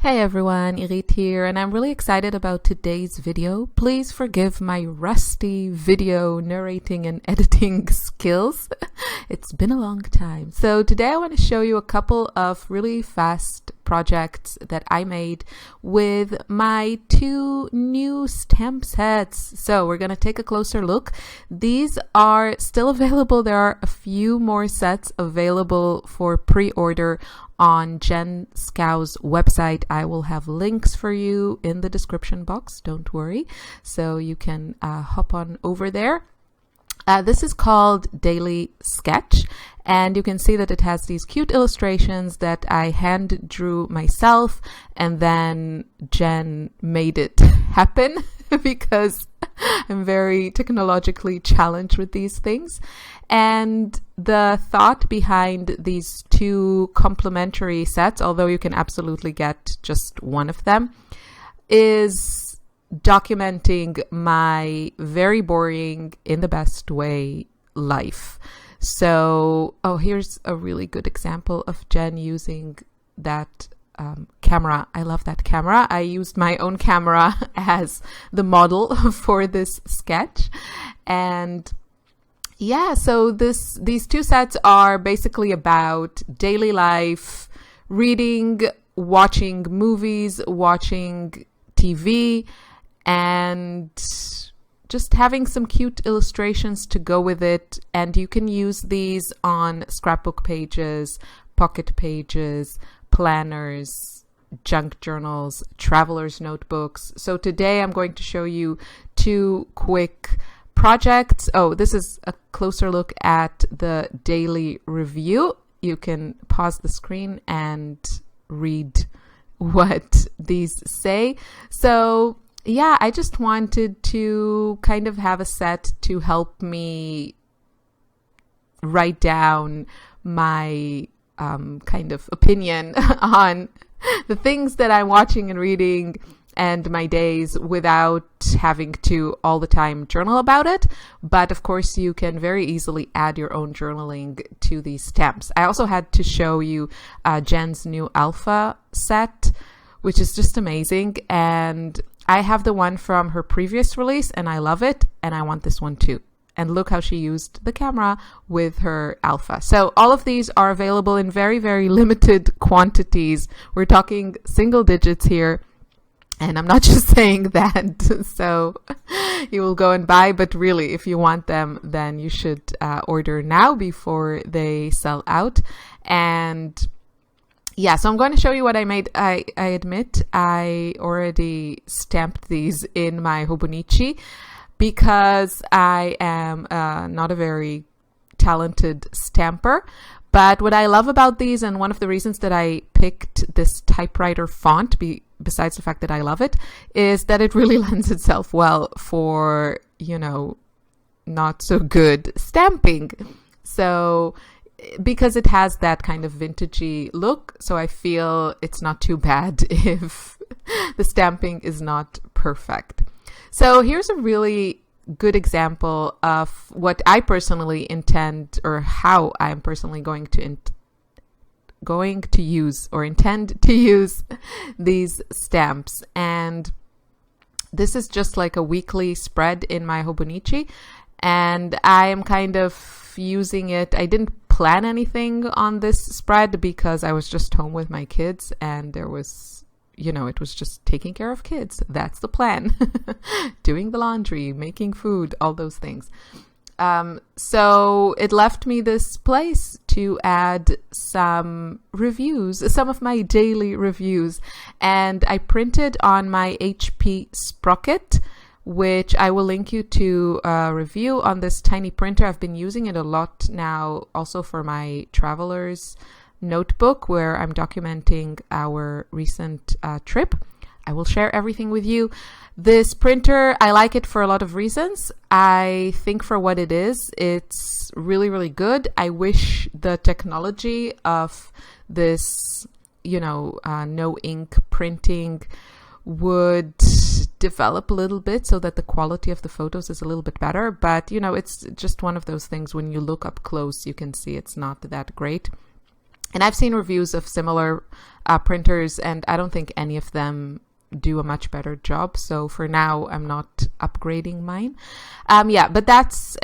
Hey everyone, Irit here, and I'm really excited about today's video. Please forgive my rusty video narrating and editing skills. It's been a long time. So today I want to show you a couple of really fast projects that I made with my two new stamp sets. So we're going to take a closer look. These are still available. There are a few more sets available for pre-order on Jen Schow's website. I will have links for you in the description box, don't worry. So you can hop on over there. This is called Daily Sketch, and you can see that it has these cute illustrations that I hand drew myself, and then Jen made it happen because I'm very technologically challenged with these things. And the thought behind these two complementary sets, although you can absolutely get just one of them, is documenting my very boring, in the best way, life. So, here's a really good example of Jen using that camera. I love that camera. I used my own camera as the model for this sketch. And yeah, so these two sets are basically about daily life, reading, watching movies, watching TV, and just having some cute illustrations to go with it. And you can use these on scrapbook pages, pocket pages, planners, junk journals, traveler's notebooks. So today I'm going to show you two quick projects. This is a closer look at the daily review. You can pause the screen and read what these say. So yeah, I just wanted to kind of have a set to help me write down my kind of opinion on the things that I'm watching and reading and my days without having to all the time journal about it. But of course, you can very easily add your own journaling to these stamps. I also had to show you Jen's new alpha set, which is just amazing. And I have the one from her previous release and I love it. And I want this one too. And look how she used the camera with her alpha. So all of these are available in very, very limited quantities. We're talking single digits here. And I'm not just saying that so you will go and buy, but really, if you want them, then you should order now before they sell out. And yeah, so I'm going to show you what I made. I admit I already stamped these in my Hobonichi because I am not a very talented stamper. But what I love about these, and one of the reasons that I picked this typewriter font, besides the fact that I love it, is that it really lends itself well for, not so good stamping. So because it has that kind of vintagey look, so I feel it's not too bad if the stamping is not perfect. So here's a really good example of what I personally intend, or how I'm personally going to use or intend to use these stamps. And this is just like a weekly spread in my Hobonichi, and I am kind of using it. I didn't plan anything on this spread because I was just home with my kids, and there was, it was just taking care of kids. That's the plan. Doing the laundry, making food, all those things. So it left me this place to add some reviews, some of my daily reviews. And I printed on my HP Sprocket, which I will link you to a review on this tiny printer. I've been using it a lot now, also for my traveler's notebook, where I'm documenting our recent trip. I will share everything with you. This printer, I like it for a lot of reasons. I think for what it is, it's really, really good. I wish the technology of this, no ink printing would develop a little bit so that the quality of the photos is a little bit better. But, it's just one of those things when you look up close, you can see it's not that great. And I've seen reviews of similar printers, and I don't think any of them do a much better job. So for now, I'm not upgrading mine. Yeah, but that's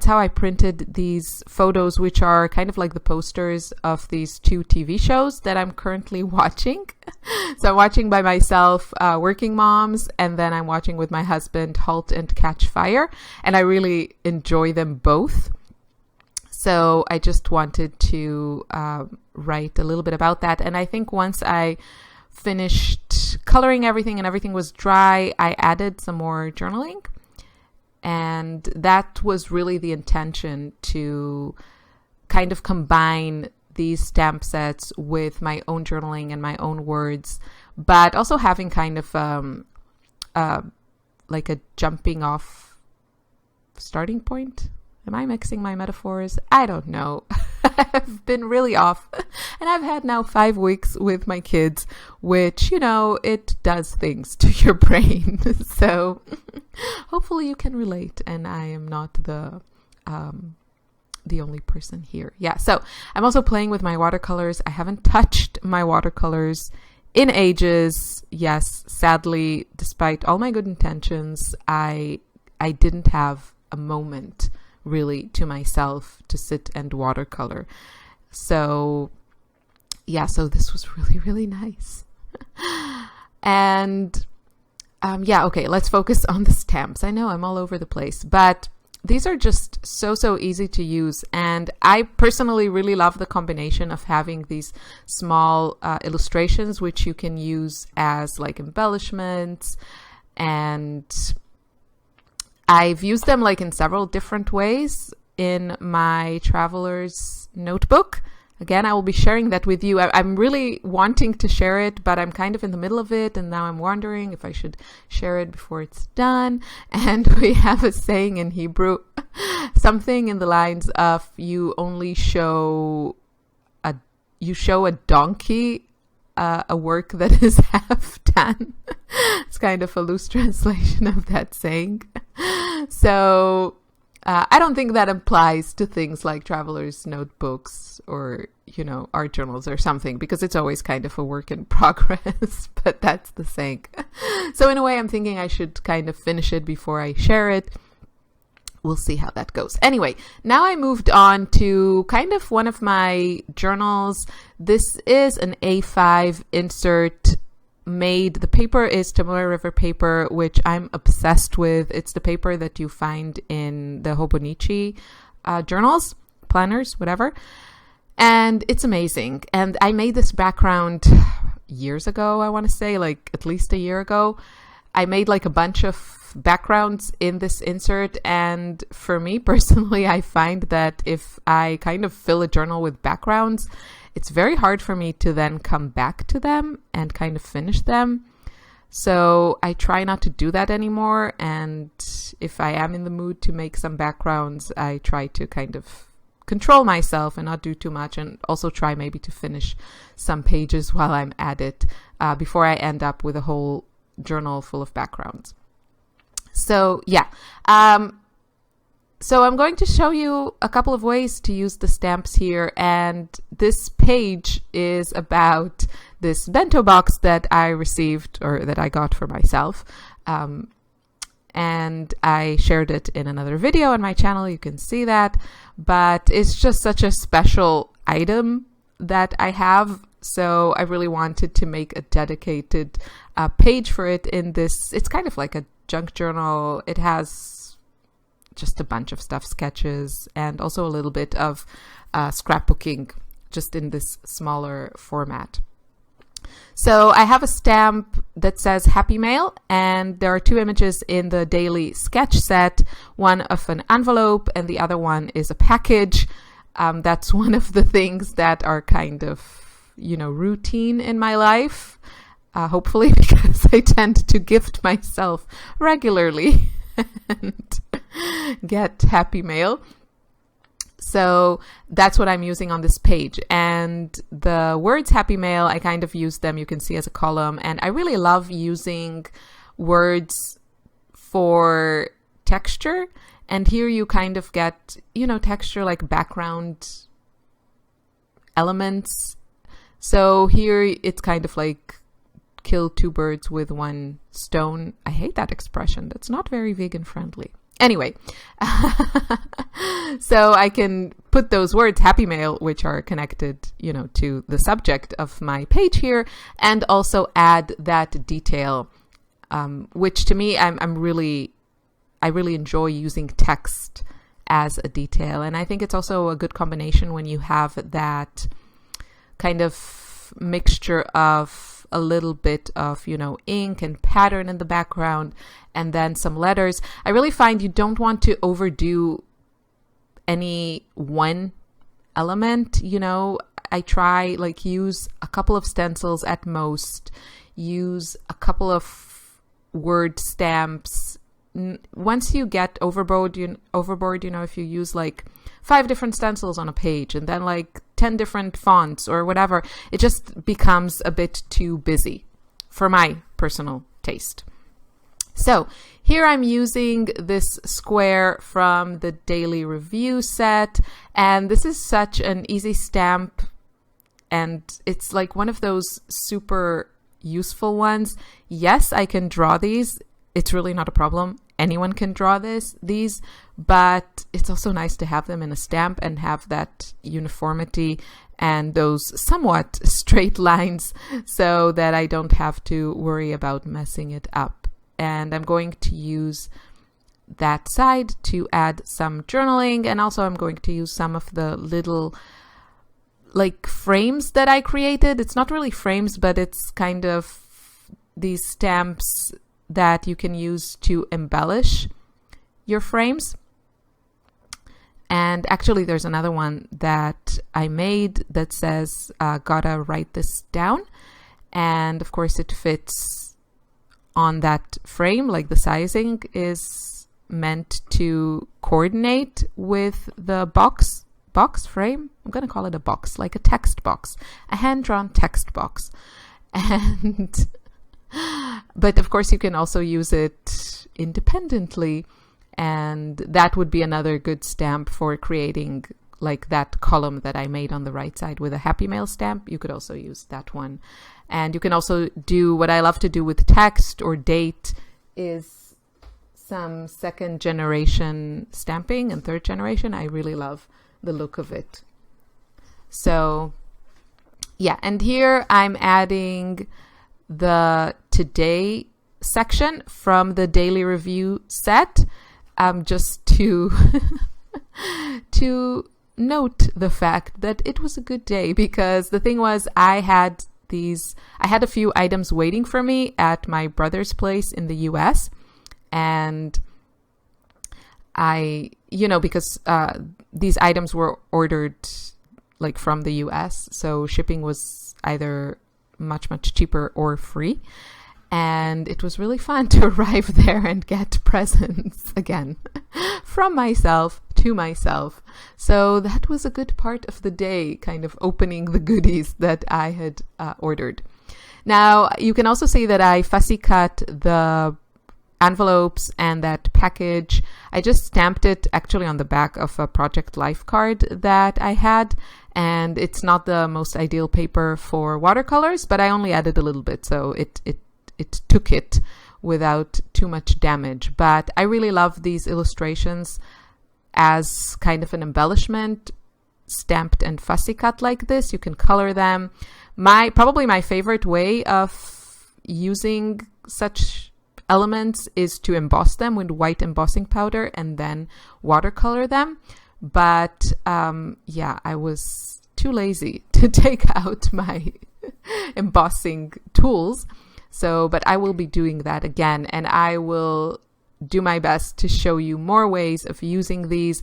how I printed these photos, which are kind of like the posters of these 2 TV shows that I'm currently watching. So I'm watching by myself, Working Moms, and then I'm watching with my husband, Halt and Catch Fire. And I really enjoy them both. So I just wanted to write a little bit about that. And I think once I finished coloring everything and everything was dry, I added some more journaling. And that was really the intention, to kind of combine these stamp sets with my own journaling and my own words, but also having kind of like a jumping off starting point. Am I mixing my metaphors? I don't know. I've been really off. And I've had now 5 weeks with my kids, which, it does things to your brain. So hopefully you can relate, and I am not the only person here. Yeah, so I'm also playing with my watercolors. I haven't touched my watercolors in ages. Yes, sadly, despite all my good intentions, I didn't have a moment really to myself to sit and watercolor. So yeah, so this was really, really nice. And yeah, okay, let's focus on the stamps. I know I'm all over the place, but these are just so easy to use. And I personally really love the combination of having these small illustrations, which you can use as like embellishments. And I've used them like in several different ways in my traveler's notebook. Again, I will be sharing that with you. I'm really wanting to share it, but I'm kind of in the middle of it. And now I'm wondering if I should share it before it's done. And we have a saying in Hebrew, something in the lines of, you show a donkey a work that is half done. It's kind of a loose translation of that saying. So I don't think that applies to things like traveler's notebooks or, art journals or something, because it's always kind of a work in progress, but that's the saying. So in a way, I'm thinking I should kind of finish it before I share it. We'll see how that goes. Anyway, now I moved on to kind of one of my journals. This is an A5 insert made. The paper is Tamura River paper, which I'm obsessed with. It's the paper that you find in the Hobonichi journals, planners, whatever. And it's amazing. And I made this background years ago, I want to say, like at least a year ago. I made like a bunch of backgrounds in this insert, and for me personally, I find that if I kind of fill a journal with backgrounds, it's very hard for me to then come back to them and kind of finish them. So I try not to do that anymore, and if I am in the mood to make some backgrounds, I try to kind of control myself and not do too much, and also try maybe to finish some pages while I'm at it before I end up with a whole journal full of backgrounds. So yeah, so I'm going to show you a couple of ways to use the stamps here, and this page is about this bento box that I received, or that I got for myself, and I shared it in another video on my channel. You can see that, but it's just such a special item that I have. So I really wanted to make a dedicated page for it in this. It's kind of like a junk journal. It has just a bunch of stuff, sketches, and also a little bit of scrapbooking, just in this smaller format. So I have a stamp that says Happy Mail, and there are 2 images in the daily sketch set, one of an envelope and the other one is a package. That's one of the things that are kind of, routine in my life, hopefully, because I tend to gift myself regularly and get happy mail. So that's what I'm using on this page. And the words Happy Mail, I kind of use them, you can see, as a column. And I really love using words for texture. And here you kind of get, texture like background elements. So here it's kind of like kill two birds with one stone. I hate that expression. That's not very vegan friendly. Anyway, so I can put those words happy mail, which are connected, to the subject of my page here, and also add that detail, which to me, I really enjoy using text as a detail. And I think it's also a good combination when you have that kind of mixture of a little bit of, ink and pattern in the background, and then some letters. I really find you don't want to overdo any one element. I try use a couple of stencils at most, use a couple of word stamps. Once you get overboard, if you use 5 different stencils on a page and then 10 different fonts or whatever, it just becomes a bit too busy for my personal taste. So here I'm using this square from the Daily Review set, and this is such an easy stamp, and it's one of those super useful ones. Yes, I can draw these. It's really not a problem. Anyone can draw these, but it's also nice to have them in a stamp and have that uniformity and those somewhat straight lines so that I don't have to worry about messing it up. And I'm going to use that side to add some journaling, and also I'm going to use some of the little frames that I created. It's not really frames, but it's kind of these stamps that you can use to embellish your frames. And actually there's another one that I made that says, gotta write this down. And of course it fits on that frame, the sizing is meant to coordinate with the box frame. I'm gonna call it a box, like a text box, a hand-drawn text box. And but of course you can also use it independently, and that would be another good stamp for creating that column that I made on the right side with a happy mail stamp. You could also use that one. And you can also do what I love to do with text or date is some second generation stamping and third generation. I really love the look of it. So yeah, and here I'm adding the today section from the Daily Review set, just to to note the fact that it was a good day, because the thing was I had a few items waiting for me at my brother's place in the US, and because these items were ordered from the US, so shipping was either much cheaper or free, and it was really fun to arrive there and get presents again from myself to myself. So that was a good part of the day, kind of opening the goodies that I had ordered. Now you can also see that I fussy cut the envelopes and that package. I just stamped it actually on the back of a Project Life card that I had, and it's not the most ideal paper for watercolors, but I only added a little bit, so it took it without too much damage. But I really love these illustrations as kind of an embellishment, stamped and fussy cut like this. You can color them. Probably my favorite way of using such elements is to emboss them with white embossing powder and then watercolor them. But I was too lazy to take out my embossing tools. But I will be doing that again, and I will do my best to show you more ways of using these.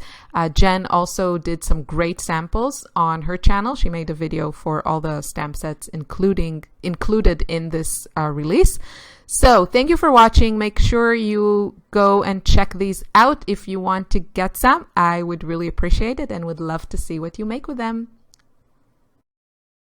Jen also did some great samples on her channel. She made a video for all the stamp sets included in this release. So thank you for watching. Make sure you go and check these out if you want to get some. I would really appreciate it and would love to see what you make with them.